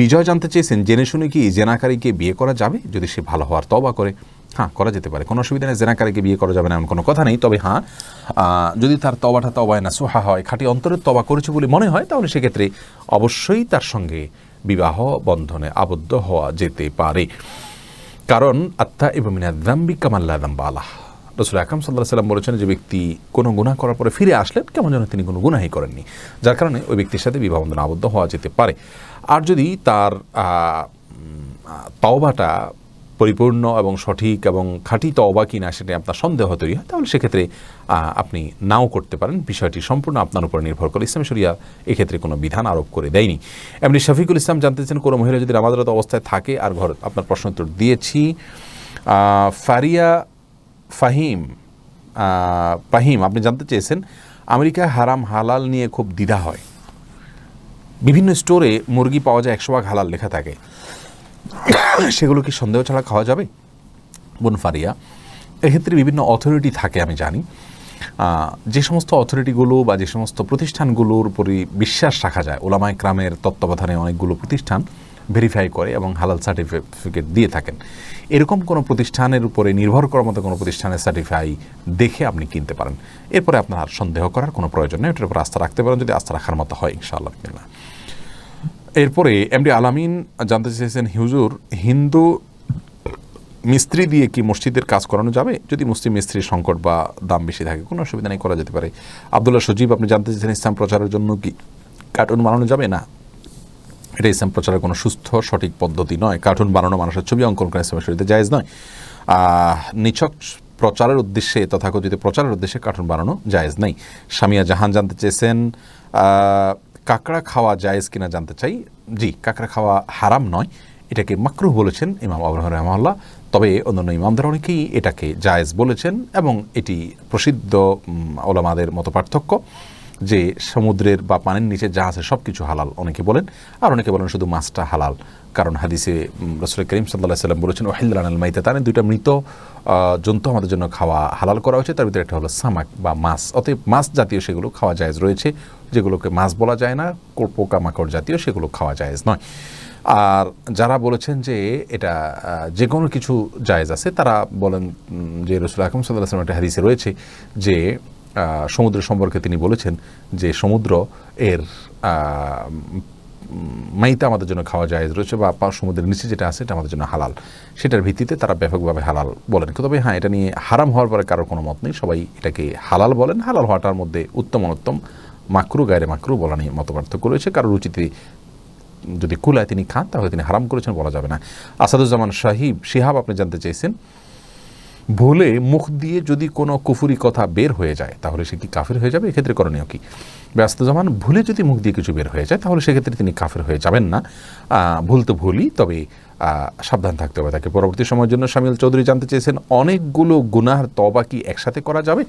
বিজয় জানতে চেয়েছেন, জেনে শুনে কি জেনাকারীকে বিয়ে করা যাবে যদি সে ভালো হওয়ার তওবা করে? হ্যাঁ, করা যেতে পারে, কোনো অসুবিধা নেই। জেনাকারীকে বিয়ে করা যাবে না এমন কোনো কথা নেই। তবে হ্যাঁ, যদি তার তওবাটা তওবায় নাসুহা হয়, খাঁটি অন্তরের তওবা করেছে বলে মনে হয়, তাহলে সেক্ষেত্রে অবশ্যই তার সঙ্গে বিবাহ বন্ধনে আবদ্ধ হওয়া যেতে পারে। কারণ আত্তাইবু মিনায যামবি কামান লা যামবা আলাহ, রাসূল আকরাম সাল্লাল্লাহু আলাইহি ওয়াসাল্লাম বলেছেন যে ব্যক্তি কোনো গুনাহ করার পরে ফিরে আসলেন কেমন যেন তিনি কোনো গুনাহই করেননি, যার কারণে ওই ব্যক্তির সাথে বিবাহ বন্ধনে আবদ্ধ হওয়া যেতে পারে। আর যদি তার তওবাটা পরিপূর্ণ এবং সঠিক এবং খাঁটি তওবা কিনা সেটা আপনার সন্দেহ তৈরি হয়, তাহলে সেক্ষেত্রে আপনি নাও করতে পারেন। বিষয়টি সম্পূর্ণ আপনার উপর নির্ভর করে। ইসলাম শরিয়া এক্ষেত্রে কোনো বিধান আরোপ করে দেয়নি। এমনি শফিকুল ইসলাম জানতে চান, কোনো মহিলা যদি নামাজরত অবস্থায় থাকে আর ঘর, আপনার প্রশ্ন উত্তর দিয়েছি। ফারিয়া ফাহিম আপনি জানতে চেয়েছেন, আমেরিকায় হারাম হালাল নিয়ে খুব দ্বিধা হয়। বিভিন্ন স্টোরে মুরগি পাওয়া যায় 100 ভাগ হালাল লেখা থাকে, সেগুলো কি সন্দেহ ছাড়া খাওয়া যাবে? বোন ফারিয়া, এক্ষেত্রে বিভিন্ন অথরিটি থাকে আমি জানি। যে সমস্ত অথরিটিগুলো বা যে সমস্ত প্রতিষ্ঠানগুলোর উপরে বিশ্বাস রাখা যায়, ওলামায়ে কেরামের তত্ত্বাবধানে অনেকগুলো প্রতিষ্ঠান ভেরিফাই করে এবং হালাল সার্টিফিকেট দিয়ে থাকেন। এরকম কোনো প্রতিষ্ঠানের উপরে নির্ভর করার মতো কোনো প্রতিষ্ঠানের সার্টিফাই দেখে আপনি কিনতে পারেন। এরপরে আপনার আর সন্দেহ করার কোনো প্রয়োজন নেই, ওটার উপর আস্থা রাখতে পারেন যদি আস্থা রাখার মতো হয়, ইনশাআল্লাহ। এরপরে এমডি আলামিন জানতে চেয়েছেন, হুজুর হিন্দু মিস্ত্রি দিয়ে কি মসজিদের কাজ করানো যাবে? যদি মুসলিম মিস্ত্রির সংকট বা দাম বেশি থাকে, কোনো অসুবিধা নেই, করা যেতে পারে। আব্দুল্লাহ সজীব আপনি জানতে চেয়েছেন, ইসলাম প্রচারের জন্য কি কার্টুন বানানো যাবে? না, এটা ইসলাম প্রচারের কোনো সুস্থ সঠিক পদ্ধতি নয়। কার্টুন বানানো, মানুষের ছবি অঙ্কন করা ইসলামের শরীয়তে জায়েজ নয়। নিছক প্রচারের উদ্দেশ্যে, তথাকথিত প্রচারের উদ্দেশ্যে কার্টুন বানানো জায়েজ নেই। সামিয়া জাহান জানতে চেয়েছেন, কাঁকড়া খাওয়া জায়েজ কিনা জানতে চাই। জি, কাঁকড়া খাওয়া হারাম নয়, এটাকে মাকরুহ বলেছেন ইমাম আবু হানিফা রাহিমাহুল্লাহ। তবে অন্যান্য ইমামদের অনেকেই এটাকে জায়েজ বলেছেন এবং এটি প্রসিদ্ধ ওলামাদের মতো পার্থক্য যে সমুদ্রের বা পানির নিচে যা আছে সব কিছু হালাল, অনেকে বলেন, আর অনেকে বলেন শুধু মাছটা হালাল। কারণ হাদিসে রাসূল করিম সাল্লাল্লাহু আলাইহি ওয়াসাল্লাম বলেছেন, ওয়াহিল্লা লানাল মাইতাতানি, দুইটা মৃত জন্তু আমাদের জন্য খাওয়া হালাল করা হয়েছে, তার ভিতরে একটা হলো সামাক বা মাছ। অতএব মাছ জাতীয় সেগুলো খাওয়া জায়েজ রয়েছে, যেগুলোকে মাছ বলা যায় না, পোকামাকড় জাতীয় সেগুলো খাওয়া জায়েজ নয়। আর যারা বলেছেন যে এটা যে কোনো কিছু জায়েজ আছে, তারা বলেন যে রাসূল আকরাম সাল্লাল্লাহু আলাইহি ওয়াসাল্লাম একটা হাদিসে রয়েছে যে সমুদ্র সম্পর্কে তিনি বলেছেন যে সমুদ্র এর মাইতা আমাদের জন্য খাওয়া জায়েজ রয়েছে, বা সমুদ্রের নিচে যেটা আছে এটা আমাদের জন্য হালাল। সেটার ভিত্তিতে তারা ব্যাপকভাবে হালাল বলেন। তবে হ্যাঁ, এটা নিয়ে হারাম হওয়ার পরে কারোর কোনো মত নেই, সবাই এটাকে হালাল বলেন। হালাল হওয়াটার মধ্যে উত্তম অনুত্তম, মাকরু গায়রে মাকরু বলা নিয়ে মত পার্থক্য রয়েছে। কারোর রুচিতে যদি কুলায় তিনি খান, তাহলে তিনি হারাম করেছেন বলা যাবে না। আসাদুজ্জামান শিহাব আপনি জানতে চেয়েছেন, ভুলে মুখ দিয়ে যদি কোনো কুফুরি কথা বের হয়ে যায় তাহলে সে কি কাফের হয়ে যাবে? এক্ষেত্রে করণীয় কি? ব্যস্তজামান, ভুলে যদি মুখ দিয়ে কিছু বের হয়ে যায় তাহলে সেক্ষেত্রে তিনি কাফের হয়ে যাবেন না। ভুল তো ভুলই, তবে সাবধান থাকতে হবে তাকে। পরবর্তী সময়ের জন্য শামিল চৌধুরী জানতে চেয়েছেন, অনেকগুলো গুনাহর তওবা কি একসাথে করা যাবে?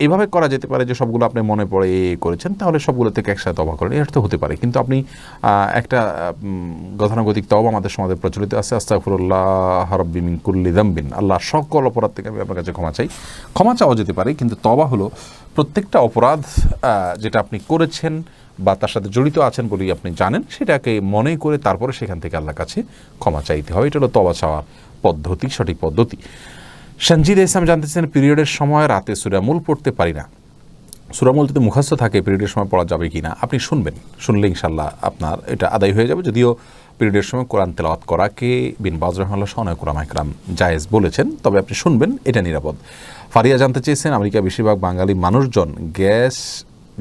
এভাবে করা যেতে পারে যে সবগুলো আপনি মনে পড়ে করেছেন, তাহলে সবগুলো থেকে একসাথে তওবা করেন, এটা তো হতে পারে। কিন্তু আপনি একটা গতানুগতিক তওবা আমাদের সমাজে প্রচলিত আছে, আস্তাগফিরুল্লাহ রাব্বি মিন কুল্লি যামবিন, আল্লাহ সকল অপরাধ থেকে আমি আপনার কাছে ক্ষমা চাই। ক্ষমা চাওয়া যেতে পারে, কিন্তু তওবা হলো প্রত্যেকটা অপরাধ যেটা আপনি করেছেন বা তার সাথে জড়িত আছেন বলেই আপনি জানেন, সেটাকে মনে করে তারপরে সেখান থেকে আল্লাহর কাছে ক্ষমা চাইতে হবে। এটা হলো তওবা চাওয়ার পদ্ধতি, সঠিক পদ্ধতি। সঞ্জিদ ইসলাম জানতে চান, পিরিয়ডের সময় রাতে সূরা মূল পড়তে পারি না, সূরা মূল যদি মুখস্থ থাকে পিরিয়ডের সময় পড়া যাবে কি না? আপনি শুনবেন, শুনলে ইনশাআল্লাহ আপনার এটা আদায় হয়ে যাবে। যদিও পিরিয়ডের সময় কোরআন তেলাওয়াত করাকে বিন বাজ রাহিমাহুল্লাহ সহ অনেক উলামায়ে কেরাম জায়েজ বলেছেন, তবে আপনি শুনবেন, এটা নিরাপদ। ফারিয়া জানতে চেয়েছেন, আমেরিকা বেশিরভাগ বাঙালি মানুষজন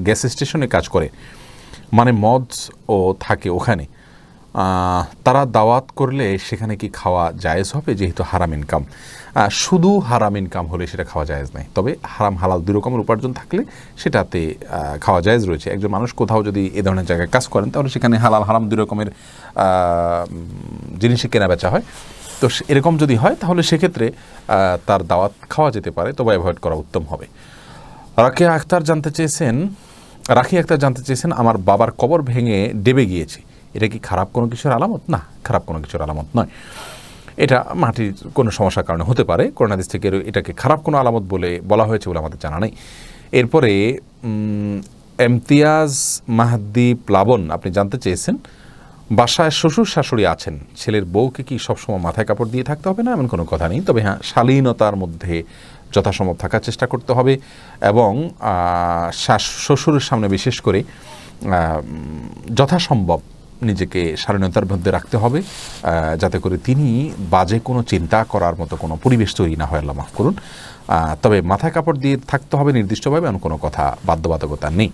গ্যাস স্টেশনে কাজ করে, মানে মদ ও থাকে ওখানে, তারা দাওয়াত করলে সেখানে কি খাওয়া জায়েজ হবে? যেহেতু হারাম ইনকাম, শুধু হারাম ইনকাম হলে সেটা খাওয়া জায়েজ নাই, তবে হারাম হালাল দুই রকমের উপার্জন থাকলে সেটাতে খাওয়া জায়েজ রয়েছে। একজন মানুষ কোথাও যদি এ ধরনের জায়গায় কাজ করেন, তাহলে সেখানে হালাল হারাম দুই রকমের জিনিসই কেনা বেচা হয়। তো এরকম যদি হয় তাহলে সেক্ষেত্রে তার দাওয়াত খাওয়া যেতে পারে, তবে অ্যাভয়েড করা উত্তম হবে। রাখিয়া আক্তার জানতে চেয়েছেন, আমার বাবার কবর ভেঙে ডেবে গিয়েছে, এটা কি খারাপ কোনো কিছুর আলামত? না, খারাপ কোনো কিছুর আলামত নয়। এটা মাটির কোনো সমস্যার কারণে হতে পারে, কোরআন হাদিস থেকে এটাকে খারাপ কোনো আলামত বলে বলা হয়েছে বলে আমাদের জানা নেই। এরপরে ইমতিয়াজ মাহদি প্লাবন আপনি জানতে চেয়েছেন, বাসায় শ্বশুর শাশুড়ি আছেন, ছেলের বউকে কি সবসময় মাথায় কাপড় দিয়ে থাকতে হবে না? এমন কোনো কথা নেই, তবে হ্যাঁ শালীনতার মধ্যে যথাসম্ভব থাকার চেষ্টা করতে হবে এবং শ্বশুরের সামনে বিশেষ করে যথাসম্ভব নিজেকে শালীনতার মধ্যে রাখতে হবে, যাতে করে তিনি বাজে কোনো চিন্তা করার মতো কোনো পরিবেশ তৈরি না হয়, আল্লাহ মাফ করুন। তবে মাথায় কাপড় দিয়ে থাকতে হবে নির্দিষ্টভাবে, এমন কোনো কথা বাধ্যবাধকতা নেই।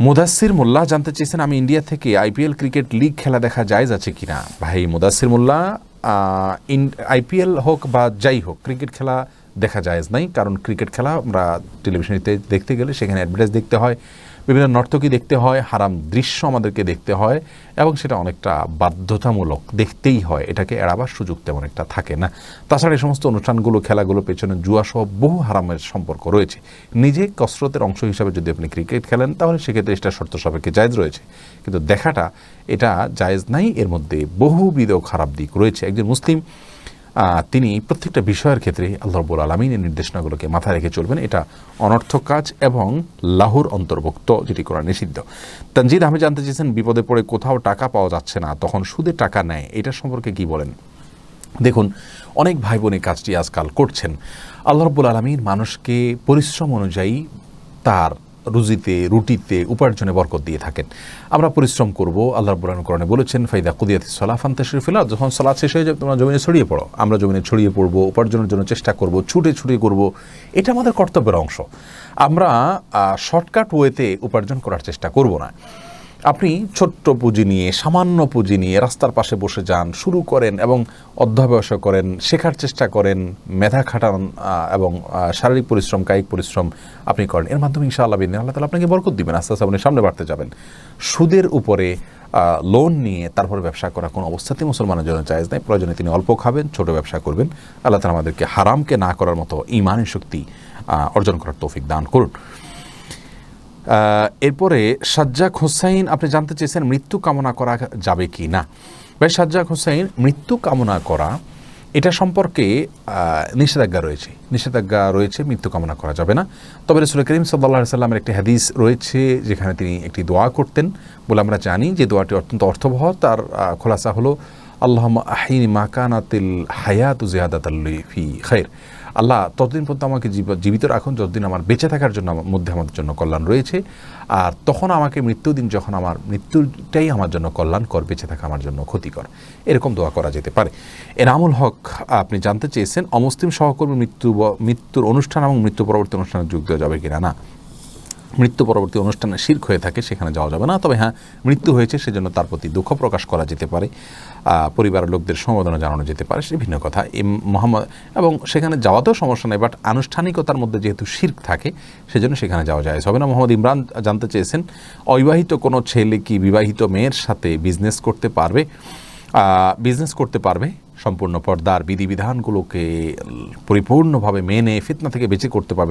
মুদাসসির মোল্লা জানতে চেয়েছেন, আমি ইন্ডিয়া থেকে আইপিএল ক্রিকেট লিগ খেলা দেখা জায়েজ আছে কিনা? ভাই মুদাসসির মোল্লা, আইপিএল হোক বা যাই হোক ক্রিকেট খেলা দেখা জায়েজ নাই, কারণ ক্রিকেট খেলা আমরা টেলিভিশনে দেখতে গেলে সেখানে অ্যাডভার্টাইজ দেখতে হয়, বিভিন্ন নর্তকী দেখতে হয়, হারাম দৃশ্য আমাদেরকে দেখতে হয় এবং সেটা অনেকটা বাধ্যতামূলক, দেখতেই হয়, এটাকে এড়াবার সুযোগ তেমন একটা থাকে না। তাছাড়া এই সমস্ত অনুষ্ঠানগুলো খেলাগুলো পেছনে জুয়া সহ বহু হারামের সম্পর্ক রয়েছে। নিজে কসরতের অংশ হিসাবে যদি আপনি ক্রিকেট খেলেন তাহলে সেক্ষেত্রে এটা শর্ত সাপেক্ষে জায়েজ রয়েছে, কিন্তু দেখাটা এটা জায়েজ নাই, এর মধ্যে বহুবিধ খারাপ দিক রয়েছে। একজন মুসলিম তিনি প্রত্যেকটা বিষয়ের ক্ষেত্রে আল্লাহ রাব্বুল আলামিনের নির্দেশনাগুলোকে মাথায় রেখে চলবেন, এটা অনর্থক কাজ এবং লাহুর অন্তর্ভুক্ত, যেটি করা নিষিদ্ধ। তানজিদ আহমেদ জানতে চেয়েছেন, বিপদে পড়ে কোথাও টাকা পাওয়া যাচ্ছে না, তখন সুদে টাকা নেয়, এটা সম্পর্কে কি বলেন? দেখুন, অনেক ভাই বোন এই কাজটি আজকাল করছেন। আল্লাহ রাব্বুল আলামিন মানুষকে পরিশ্রম অনুযায়ী তার রুটিতে উপার্জনে বরকত দিয়ে থাকেন। আমরা পরিশ্রম করব, আল্লাহ রাব্বুল আলামিন কোরআনে বলেছেন, ফাইদা কুদিয়াতিস সালাহ ফান্তাশিরু ফিল আরদ, যখন সালাত শেষ হয়ে যাবে তোমরা জমিনে ছড়িয়ে পড়ো। আমরা জমিনে ছড়িয়ে পড়বো, উপার্জনের জন্য চেষ্টা করব, ছুটে করব, এটা আমাদের কর্তব্যের অংশ। আমরা শর্টকাট ওয়েতে উপার্জন করার চেষ্টা করব না। আপনি ছোট্ট পুঁজি নিয়ে, সামান্য পুঁজি নিয়ে রাস্তার পাশে বসে যান, শুরু করেন এবং অধ্যবসায় করেন, শেখার চেষ্টা করেন, মেধা খাটান এবং শারীরিক পরিশ্রম, কায়িক পরিশ্রম আপনি করেন, এর মাধ্যমে ইনশাআল্লাহ বিদিন আল্লাহ তাআলা আপনাকে বরকত দিবেন, আস্তে আস্তে আপনি সামনে বাড়তে যাবেন। সুদের উপরে লোন নিয়ে তারপরে ব্যবসা করা কোনো অবস্থাতেই মুসলমানের জন্য জায়েজ নাই। প্রয়োজনে তিনি অল্প খাবেন, ছোট ব্যবসা করবেন। আল্লাহ তাআলা আমাদেরকে হারামকে না করার মতো ঈমানের শক্তি অর্জন করার তৌফিক দান করুন। এরপরে সাজ্জাক হোসাইন আপনি জানতে চেয়েছেন, মৃত্যু কামনা করা যাবে কি না? ভাই সাজ্জাক হোসাইন, মৃত্যু কামনা করা এটা সম্পর্কে নিষেধাজ্ঞা রয়েছে, মৃত্যু কামনা করা যাবে না। তবে রাসূল করিম সাল্লাল্লাহু আলাইহি সাল্লামের একটি হাদিস রয়েছে যেখানে তিনি একটি দোয়া করতেন বলে আমরা জানি, যে দোয়াটি অত্যন্ত অর্থবহ। তার খোলাসা হলো, আল্লাহুম্মা আহইনি মা কানাতিল হায়াতু জিয়াদাতাল লি ফি খায়র, আল্লাহ ততদিন পর্যন্ত আমাকে জীবিত রাখুন যতদিন আমার বেঁচে থাকার জন্য মধ্যে আমাদের জন্য কল্যাণ রয়েছে, আর তখন আমাকে মৃত্যুদিন যখন আমার মৃত্যুটাই আমার জন্য কল্যাণকর, বেঁচে থাকা আমার জন্য ক্ষতিকর, এরকম দোয়া করা যেতে পারে। এনামুল হক আপনি জানতে চেয়েছেন, অমুসলিম সহকর্মী মৃত্যুর অনুষ্ঠান এবং মৃত্যু পরবর্তী অনুষ্ঠানে যোগ দেওয়া যাবে কিনা? না, মৃত্যু পরবর্তী অনুষ্ঠানে শিরক হয়ে থাকে, সেখানে যাওয়া যাবে না। তবে হ্যাঁ, মৃত্যু হয়েছে সেজন্য তার প্রতি দুঃখ প্রকাশ করা যেতে পারে, পরিবারের লোকদের সমবেদনা জানানো যেতে পারে, সে ভিন্ন কথা। এবং সেখানে যাওয়াতেও সমস্যা নেই, বাট আনুষ্ঠানিকতার মধ্যে যেহেতু শিরক থাকে সেজন্য সেখানে যাওয়া যায় হবে না। মোহাম্মদ ইমরান জানতে চেয়েছেন, অবিবাহিত কোনো ছেলে কি বিবাহিত মেয়ের সাথে বিজনেস করতে পারবে? বিজনেস করতে পারবে, সম্পূর্ণ পর্দার বিধিবিধানগুলোকে পরিপূর্ণভাবে মেনে ফিতনা থেকে বেঁচে করতে পারবে।